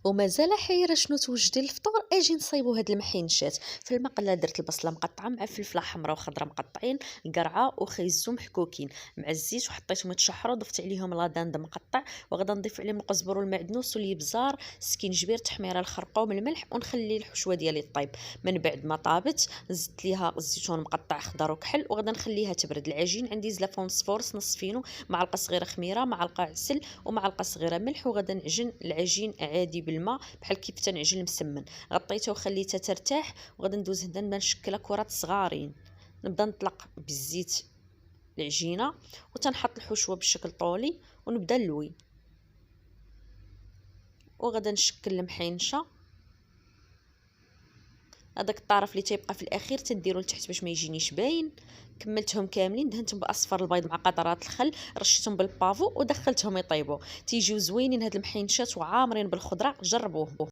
ومازال حيرة شنو توجدي للفطور. اجي نصايبو هاد المحينشات في المقله. درت البصله مقطعه مع فلفله حمراء وخضراء مقطعين، القرعه وخيزو محكوكين مع الزيت، وحطيتهم يتشحروا. ضفت عليهم لا داند مقطع، وغادا نضيف عليهم القزبر والمعدنوس والابزار، سكينجبير، تحميره، الخرقوم، الملح، ونخلي الحشوه ديالي طيب. من بعد ما طابت زدت ليها الزيتون مقطع خضر وكحل، وغادا نخليها تبرد. العجين عندي زلافه ونص فورس نص فينو، معلقه صغيره خميره، معلقه عسل، ومعلقه صغيره ملح. وغادا نعجن العجين عادي بالماء بحال كيف تنعجن المسمن. غطيتها وخليتها ترتاح، وغادا ندوز هنا نبدا نشكلها كرات صغارين. نبدا نطلق بالزيت العجينه وتنحط الحشوه بالشكل طولي ونبدا نلوي. وغادا نشكل المحينشه. هذاك الطرف اللي تيبقى في الاخير تنديرو لتحت باش ما يجينيش باين. كملتهم كاملين، دهنتهم باصفر البيض مع قطرات الخل، رشيتهم بالبافو ودخلتهم يطيبوا. تيجيو زوينين هاد المحينشات وعامرين بالخضره، جربوه.